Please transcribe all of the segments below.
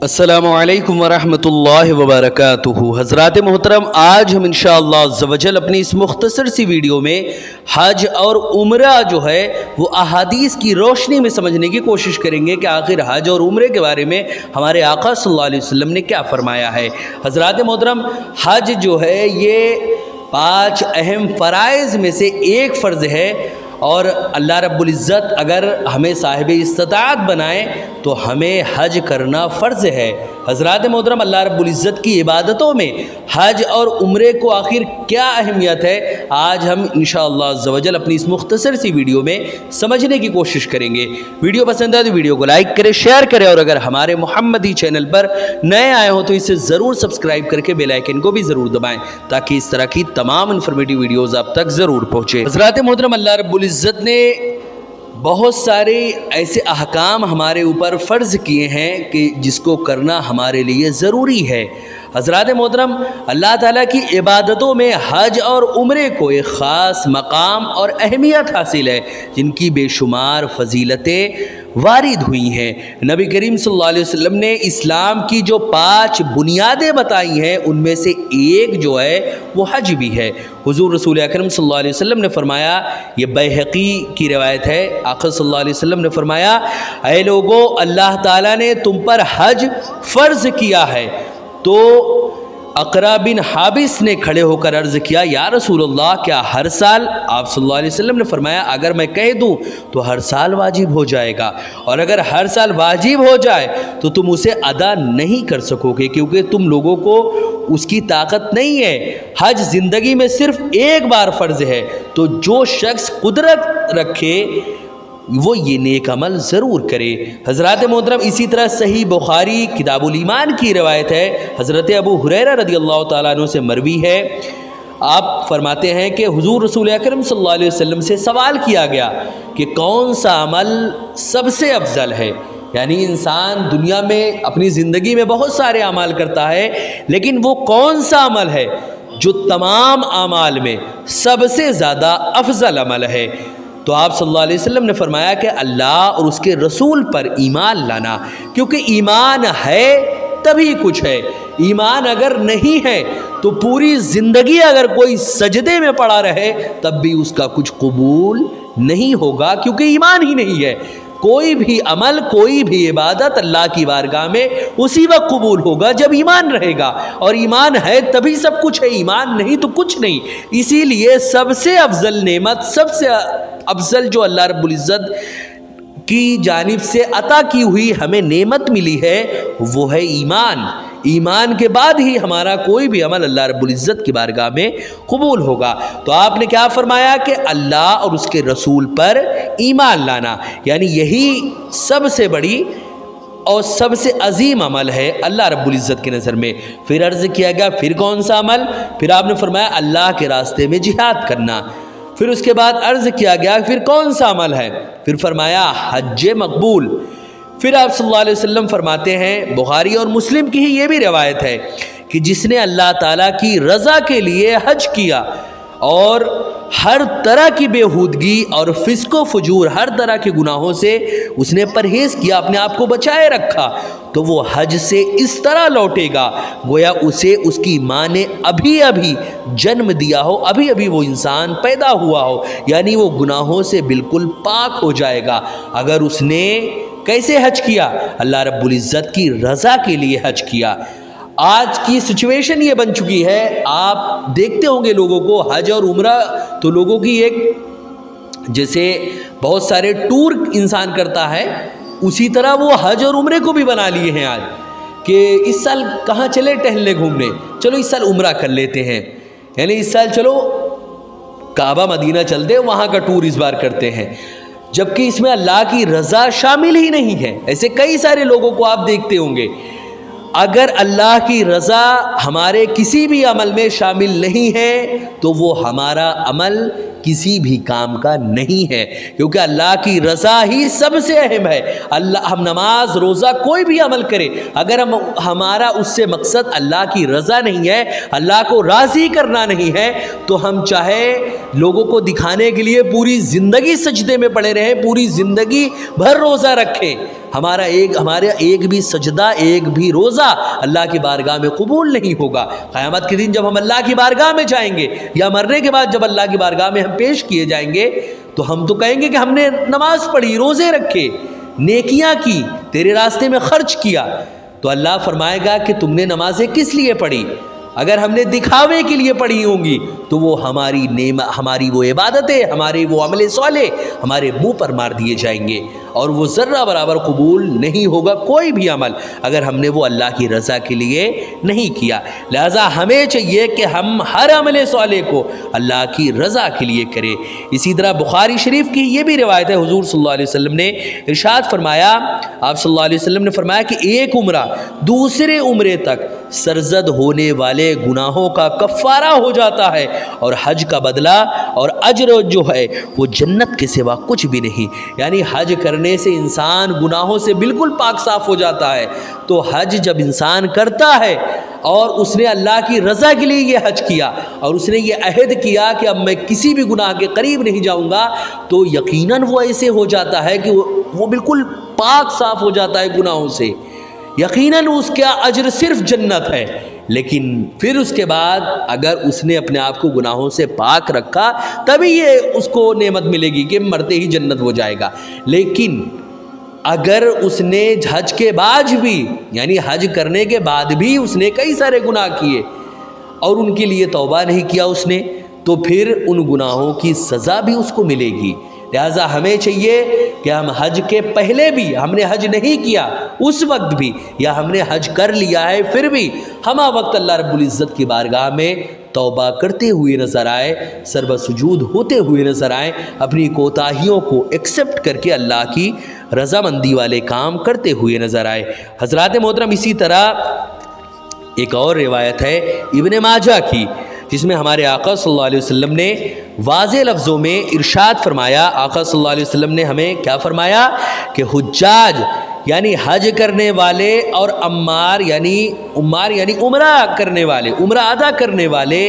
अस्सलामुअलैकुम वरहमतुल्लाहि वबरकातुहू। हज़रात मोहतरम, आज हम इंशाअल्लाह अज़्ज़वजल अपनी इस मुख्तसर सी वीडियो में हज और उम्रा जो है वो अहादीस की रोशनी में समझने की कोशिश करेंगे कि आखिर हज और उम्रे के बारे में हमारे आका सल्लल्लाहु अलैहि वसल्लम ने क्या फ़रमाया है। हज़रात मोहतरम, हज जो है ये 5 अहम फ़राइज़ में से एक फ़र्ज़ है और अल्लाह रब्बुल इज़्ज़त अगर हमें साहिब इस्तिताअत बनाए तो हमें हज करना फ़र्ज़ है। हज़रात मोहतरम, अल्लाह रब्बुल इज़्ज़त की इबादतों में हज और उम्रे को आखिर क्या अहमियत है, आज हम इंशाअल्लाह अज़्ज़वजल अपनी इस मुख्तसर सी वीडियो में समझने की कोशिश करेंगे। वीडियो पसंद आए तो वीडियो को लाइक करें, शेयर करें और अगर हमारे मोहम्मदी चैनल पर नए आए हो तो इसे ज़रूर सब्सक्राइब करके बेल आइकन को भी ज़रूर दबाएँ ताकि इस तरह की तमाम इन्फॉर्मेटिव वीडियोज़ आप तक ज़रूर पहुँचे। हज़रात मोहतरम, अल्लाह रब्बुल इज़्ज़त ने बहुत सारे ऐसे अहकाम हमारे ऊपर फ़र्ज़ किए हैं कि जिसको करना हमारे लिए ज़रूरी है। हज़रात मोहतरम, अल्लाह ताला की इबादतों में हज और उम्रे को एक ख़ास मकाम और अहमियत हासिल है जिनकी बेशुमार फ़जीलतें वारिद हुई हैं। नबी करीम सल्लल्लाहु अलैहि वसल्लम ने इस्लाम की जो 5 बुनियादें बताई हैं उनमें से एक जो है वो हज भी है। हुज़ूर रसूल अकरम सल्लल्लाहु अलैहि वसल्लम ने फरमाया, ये बैहक़ी की रिवायत है, आक़ा सल्लल्लाहु अलैहि वसल्लम ने फरमाया, ऐ लोगो, अल्लाह ताला ने तुम पर हज फ़र्ज़ किया है। तो अक़रा बिन हाबिस ने खड़े होकर अर्ज़ किया, या रसूलल्लाह, क्या हर साल? आप सल्लल्लाहु अलैहि वसल्लम ने फरमाया, अगर मैं कह दूं तो हर साल वाजिब हो जाएगा, और अगर हर साल वाजिब हो जाए तो तुम उसे अदा नहीं कर सकोगे क्योंकि तुम लोगों को उसकी ताकत नहीं है। हज ज़िंदगी में सिर्फ़ एक बार फ़र्ज़ है, तो जो शख्स कुदरत रखे वो ये नेक अमल ज़रूर करे। हज़रत मोहतरम, इसी तरह सही बुखारी किताबुल ईमान की रवायत है, हज़रत अबू हुरैरा रज़ियल्लाहु ताला अन्हु से मरवी है। आप फरमाते हैं कि हुज़ूर रसूल अकरम सल्लल्लाहु अलैहि वसल्लम से सवाल किया गया कि कौन सा अमल सबसे अफजल है। यानी इंसान दुनिया में अपनी ज़िंदगी में बहुत सारे अमाल करता है, लेकिन वो कौन सा अमल है जो तमाम अमाल में सबसे ज़्यादा अफजल अमल है। तो आप सल्लल्लाहु अलैहि वसल्लम ने फरमाया कि अल्लाह और उसके रसूल पर ईमान लाना, क्योंकि ईमान है तभी कुछ है। ईमान अगर नहीं है तो पूरी ज़िंदगी अगर कोई सजदे में पड़ा रहे तब भी उसका कुछ कबूल नहीं होगा, क्योंकि ईमान ही नहीं है। कोई भी अमल, कोई भी इबादत अल्लाह की बारगाह में उसी वक्त कबूल होगा जब ईमान रहेगा, और ईमान है तभी सब कुछ है, ईमान नहीं तो कुछ नहीं। इसीलिए सबसे अफजल नेमत, सबसे अफजल जो अल्लाह रब्बुल इज़्ज़त की जानिब से अता की हुई हमें नेमत मिली है वो है ईमान। ईमान के बाद ही हमारा कोई भी अमल अल्लाह रब्बुल इज़्ज़त की बारगाह में कबूल होगा। तो आपने क्या फरमाया कि अल्लाह और उसके रसूल पर ईमान लाना, यानी यही सबसे बड़ी और सबसे अजीम अमल है अल्लाह रब्बुल इज़्ज़त की नज़र में। फिर अर्ज़ किया गया, फिर कौन सा अमल? फिर आपने फरमाया अल्लाह के रास्ते में जिहाद करना। फिर उसके बाद अर्ज़ किया गया, फिर कौन सा अमल है? फिर फरमाया हज मकबूल। फिर आप सल्लल्लाहु अलैहि वसल्लम फरमाते हैं, बुखारी और मुस्लिम की ही ये भी रिवायत है कि जिसने अल्लाह ताला की रज़ा के लिए हज किया और हर तरह की बेहूदगी और फिस्को फजूर, हर तरह के गुनाहों से उसने परहेज़ किया, अपने आप को बचाए रखा, तो वो हज से इस तरह लौटेगा गोया उसे उसकी माँ ने अभी अभी जन्म दिया हो, अभी अभी वो इंसान पैदा हुआ हो, यानी वो गुनाहों से बिल्कुल पाक हो जाएगा। अगर उसने कैसे हज किया? अल्लाह रब्बुल इज़्ज़त की रज़ा के लिए हज किया। आज की सिचुएशन ये बन चुकी है, आप देखते होंगे लोगों को हज और उम्रा तो लोगों की एक, जैसे बहुत सारे टूर इंसान करता है उसी तरह वो हज और उम्रे को भी बना लिए हैं आज कि इस साल कहाँ चले टहलने घूमने, चलो इस साल उम्रा कर लेते हैं, यानी इस साल चलो काबा मदीना चलते हैं, वहाँ का टूर इस बार करते हैं, जबकि इसमें अल्लाह की रज़ा शामिल ही नहीं है। ऐसे कई सारे लोगों को आप देखते होंगे। अगर अल्लाह की रज़ा हमारे किसी भी अमल में शामिल नहीं है तो वो हमारा अमल किसी भी काम का नहीं है, क्योंकि अल्लाह की रज़ा ही सबसे अहम है। हम नमाज रोज़ा कोई भी अमल करें, अगर हमारा उससे मकसद अल्लाह की रज़ा नहीं है, अल्लाह को राज़ी करना नहीं है, तो हम चाहे लोगों को दिखाने के लिए पूरी ज़िंदगी सजदे में पड़े रहें, पूरी ज़िंदगी भर रोज़ा रखें, हमारा एक भी सजदा, एक भी रोज़ा अल्लाह की बारगाह में कबूल नहीं होगा। क़यामत के दिन जब हम अल्लाह की बारगाह में जाएंगे, या मरने के बाद जब अल्लाह की बारगाह में हम पेश किए जाएंगे, तो हम तो कहेंगे कि हमने नमाज पढ़ी, रोज़े रखे, नेकियां की, तेरे रास्ते में खर्च किया। तो अल्लाह फरमाएगा कि तुमने नमाजें किस लिए पढ़ी? अगर हमने दिखावे के लिए पढ़ी होंगी तो वो हमारी वो इबादतें, हमारे वो अमल साले हमारे मुंह पर मार दिए जाएंगे, और वो ज़र्रा बराबर कबूल नहीं होगा कोई भी अमल, अगर हमने वो अल्लाह की रज़ा के लिए नहीं किया। लिहाजा हमें चाहिए कि हम हर अमल साले को अल्लाह की रज़ा के लिए करें। इसी तरह बुखारी शरीफ की ये भी रिवायत है, हुजूर सल्लल्लाहु अलैहि वसल्लम ने इरशाद फरमाया, आप सल्लल्लाहु अलैहि वसल्लम ने फरमाया कि एक उम्रा दूसरे उम्रे तक सरजद होने वाले गुनाहों का कफ़ारा हो जाता है, और हज का बदला और अजर जो है वो जन्नत के सिवा कुछ भी नहीं। यानी हज करने से इंसान गुनाहों से बिल्कुल पाक साफ हो जाता है। तो हज जब इंसान करता है और उसने अल्लाह की रज़ा के लिए ये हज किया, और उसने ये अहद किया कि अब मैं किसी भी गुनाह के करीब नहीं जाऊंगा, तो यकीनन वो ऐसे हो जाता है कि वो बिल्कुल पाक साफ हो जाता है गुनाहों से, यकीनन उसका अजर सिर्फ जन्नत है। लेकिन फिर उसके बाद अगर उसने अपने आप को गुनाहों से पाक रखा, तभी ये उसको नेमत मिलेगी कि मरते ही जन्नत हो जाएगा। लेकिन अगर उसने हज के बाद भी, यानी हज करने के बाद भी उसने कई सारे गुनाह किए और उनके लिए तौबा नहीं किया उसने, तो फिर उन गुनाहों की सज़ा भी उसको मिलेगी। लिहाजा हमें चाहिए कि हम हज के पहले भी, हमने हज नहीं किया उस वक्त भी, या हमने हज कर लिया है फिर भी, हम वक्त अल्लाह रब्बुल इज़्ज़त की बारगाह में तौबा करते हुए नज़र आए, सर्व सुजूद होते हुए नज़र आए, अपनी कोताहियों को एक्सेप्ट करके अल्लाह की रज़ामंदी वाले काम करते हुए नज़र आए। हज़रात मोहतरम, इसी तरह एक और रिवायत है इब्ने माजा की, जिसमें हमारे आका सल्लल्लाहु अलैहि वसल्लम ने वाज़े लफ्ज़ों में इरशाद फरमाया। आका सल्लल्लाहु अलैहि वसल्लम ने हमें क्या फरमाया कि हुज्जाज यानी हज करने वाले और उम्मार यानी उम्रा करने वाले, उम्रा अदा करने वाले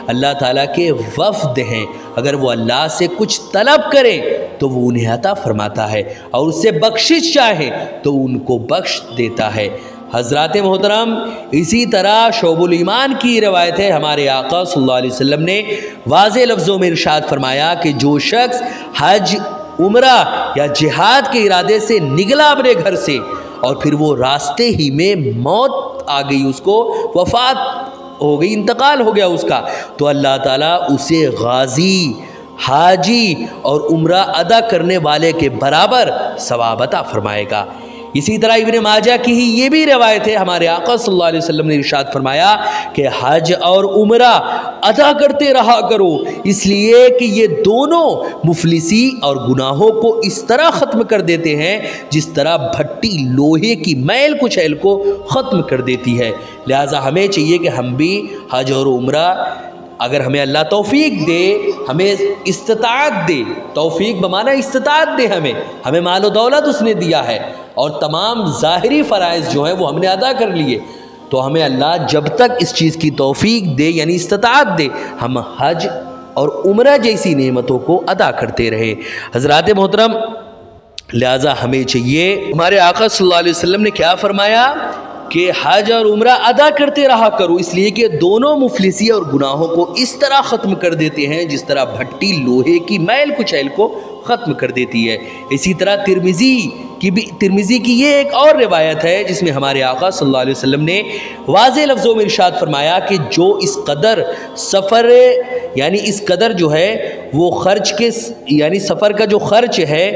अल्लाह ताला के वफ़द हैं। अगर वो अल्लाह से कुछ तलब करें तो वो उन्हें अता फरमाता है, और उससे बख्शिश चाहे तो उनको बख्श देता है। हज़रात मोहतरम, इसी तरह शोबुल ईमान की रवायत है, हमारे आका सल्लल्लाहु अलैहि वसल्लम ने वाज़े लफ्ज़ों में इरशाद फरमाया कि जो शख्स हज, उम्रा या जिहाद के इरादे से निकला अपने घर से, और फिर वो रास्ते ही में मौत आ गई, उसको वफ़ात हो गई, इंतकाल हो गया उसका, तो अल्लाह ताला उसे गाजी, हाजी और उम्रा अदा करने वाले के बराबर सवाब अता फरमाएगा। इसी तरह इब्ने माजा की ही ये भी रवायत है, हमारे आका सल्लल्लाहु अलैहि वसल्लम ने इरशाद फरमाया कि हज और उम्रा अदा करते रहा करो, इसलिए कि ये दोनों मुफलिसी और गुनाहों को इस तरह ख़त्म कर देते हैं जिस तरह भट्टी लोहे की मैल कुचैल को ख़त्म कर देती है। लिहाजा हमें चाहिए कि हम भी हज और उम्रा, अगर हमें अल्लाह तौफीक दे, हमें इस्तिताअत दे, तौफीक बमाना इस्तिताअत दे, हमें माल और दौलत उसने दिया है, और तमाम ज़ाहिरी फ़राइज़ जो हैं वो हमने अदा कर लिए, तो हमें अल्लाह जब तक इस चीज़ की तौफीक दे यानी इस्तिताअत दे, हम हज और उम्रा जैसी नेमतों को अदा करते रहे। हज़रात मोहतरम, लिहाजा हमें चाहिए, हमारे आका सल्लल्लाहु अलैहि वसल्लम ने क्या फरमाया कि हज और उम्रा अदा करते रहा करो, इसलिए कि दोनों मुफलिसी और गुनाहों को इस तरह ख़त्म कर देते हैं जिस तरह भट्टी लोहे की मैल कुचैल को ख़त्म कर देती है। इसी तरह तिरमिज़ी की ये एक और रिवायत है, जिसमें हमारे आका सल्लल्लाहु अलैहि वसल्लम ने वाज़े लफ्ज़ों में इरशाद फरमाया कि जो इस कदर सफ़र, यानी इस कदर जो है वो ख़र्च के, यानी सफ़र का जो ख़र्च है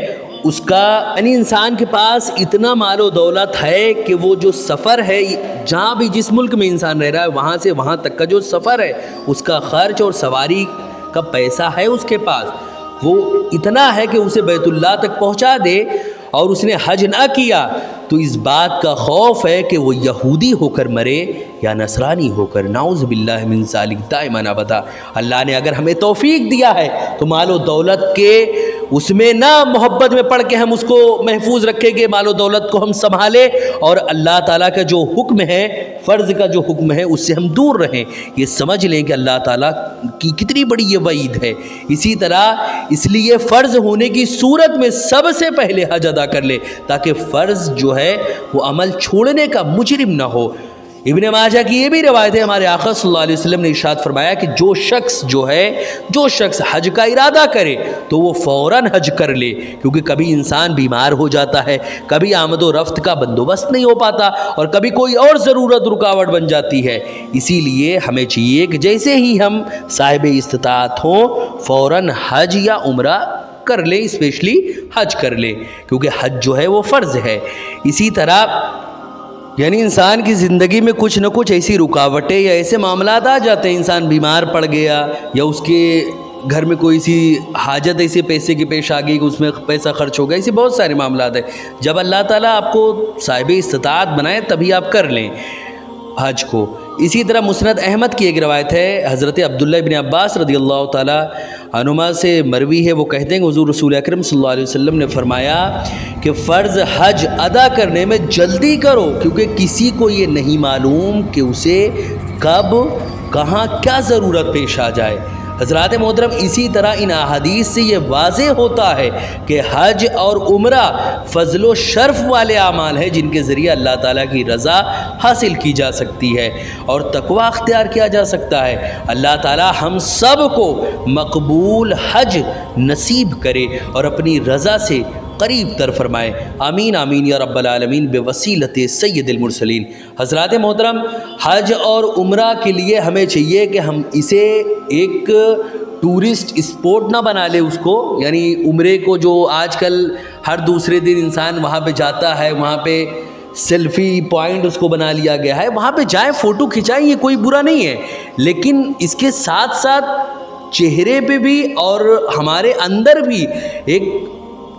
उसका, यानी इंसान के पास इतना मालो दौलत है कि वो जो सफ़र है, जहाँ भी जिस मुल्क में इंसान रह रहा है वहाँ से वहाँ तक का जो सफ़र है उसका ख़र्च और सवारी का पैसा है उसके पास, वो इतना है कि उसे बैतुल्लाह तक पहुँचा दे, اور اس نے حج نہ کیا تو اس بات کا خوف ہے کہ وہ یہودی ہو کر مرے یا نصرانی ہو کر، نعوذ باللہ من ذالک دائما ابدا۔ اللہ نے اگر ہمیں توفیق دیا ہے تو مال و دولت کے اس میں نہ محبت میں پڑھ کے ہم اس کو محفوظ رکھیں گے، مال و دولت کو ہم سنبھالیں، اور اللہ تعالیٰ کا جو حکم ہے، فرض کا جو حکم ہے، اس سے ہم دور رہیں۔ یہ سمجھ لیں کہ اللہ تعالیٰ کی کتنی بڑی یہ وعید ہے۔ اسی طرح اس لیے فرض ہونے کی صورت میں سب سے پہلے حج ادا کر لے، تاکہ فرض جو ہے وہ عمل چھوڑنے کا مجرم نہ ہو۔ ابن ماجہ کی یہ بھی روایت ہے، ہمارے آقا صلی اللہ علیہ وسلم نے ارشاد فرمایا کہ جو شخص حج کا ارادہ کرے تو وہ فوراً حج کر لے، کیونکہ کبھی انسان بیمار ہو جاتا ہے، کبھی آمد و رفت کا بندوبست نہیں ہو پاتا، اور کبھی کوئی اور ضرورت رکاوٹ بن جاتی ہے۔ اسی لیے ہمیں چاہیے کہ جیسے ہی ہم صاحب استطاعت ہوں فوراً حج یا عمرہ کر لیں، اسپیشلی حج کر لیں، کیونکہ حج جو ہے وہ فرض ہے۔ اسی طرح یعنی انسان کی زندگی میں کچھ نہ کچھ ایسی رکاوٹیں یا ایسے معاملات آ جاتے ہیں، انسان بیمار پڑ گیا یا اس کے گھر میں کوئی سی حاجت ایسے پیسے کی پیش آ گئی کہ اس میں پیسہ خرچ ہو گیا، ایسے بہت سارے معاملات ہیں۔ جب اللہ تعالیٰ آپ کو صاحب استطاعت بنائے تبھی آپ کر لیں حج کو۔ اسی طرح مسند احمد کی ایک روایت ہے، حضرت عبداللہ ابن عباس رضی اللہ تعالیٰ عنہما سے مروی ہے، وہ کہتے ہیں کہ حضور رسول اکرم صلی اللہ علیہ وسلم نے فرمایا کہ فرض حج ادا کرنے میں جلدی کرو، کیونکہ کسی کو یہ نہیں معلوم کہ اسے کب کہاں کیا ضرورت پیش آ جائے۔ حضرات محترم، اسی طرح ان احادیث سے یہ واضح ہوتا ہے کہ حج اور عمرہ فضل و شرف والے اعمال ہیں، جن کے ذریعے اللہ تعالیٰ کی رضا حاصل کی جا سکتی ہے اور تقوی اختیار کیا جا سکتا ہے۔ اللہ تعالیٰ ہم سب کو مقبول حج نصیب کرے اور اپنی رضا سے قریب تر فرمائے، آمین آمین یا رب العالمین بوسیلت سید المرسلین۔ حضرات محترم، حج اور عمرہ کے لیے ہمیں چاہیے کہ ہم اسے ایک ٹورسٹ اسپوٹ نہ بنا لے اس کو، یعنی عمرے کو جو آج کل ہر دوسرے دن انسان وہاں پہ جاتا ہے، وہاں پہ سیلفی پوائنٹ اس کو بنا لیا گیا ہے، وہاں پہ جائیں فوٹو کھنچائیں، یہ کوئی برا نہیں ہے، لیکن اس کے ساتھ ساتھ چہرے پہ بھی اور ہمارے اندر بھی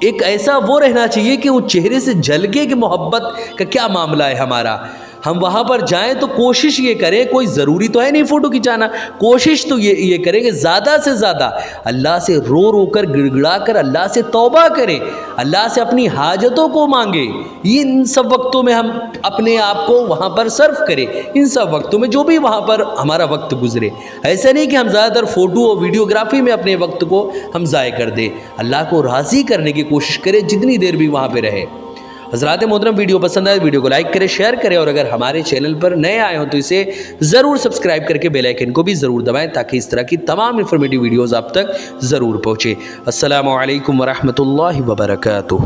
ایک ایسا وہ رہنا چاہیے کہ وہ چہرے سے جھلکے کہ محبت کا کیا معاملہ ہے ہمارا۔ ہم وہاں پر جائیں تو کوشش یہ کریں، کوئی ضروری تو ہے نہیں فوٹو کھنچانا، کوشش تو یہ کریں کہ زیادہ سے زیادہ اللہ سے رو رو کر گڑ گڑا کر اللہ سے توبہ کریں، اللہ سے اپنی حاجتوں کو مانگیں۔ ان سب وقتوں میں ہم اپنے آپ کو وہاں پر صرف کریں، ان سب وقتوں میں جو بھی وہاں پر ہمارا وقت گزرے، ایسا نہیں کہ ہم زیادہ تر فوٹو اور ویڈیوگرافی میں اپنے وقت کو ہم ضائع کر دیں۔ اللہ کو راضی کرنے کی کوشش کریں جتنی دیر بھی وہاں پہ رہے۔ حضرات محترم، ویڈیو پسند آئے ویڈیو کو لائک کریں، شیئر کریں، اور اگر ہمارے چینل پر نئے آئے ہوں تو اسے ضرور سبسکرائب کر کے بیل آئیکن کو بھی ضرور دبائیں، تاکہ اس طرح کی تمام انفارمیٹیو ویڈیوز آپ تک ضرور پہنچے۔ السلام علیکم ورحمۃ اللہ وبرکاتہ۔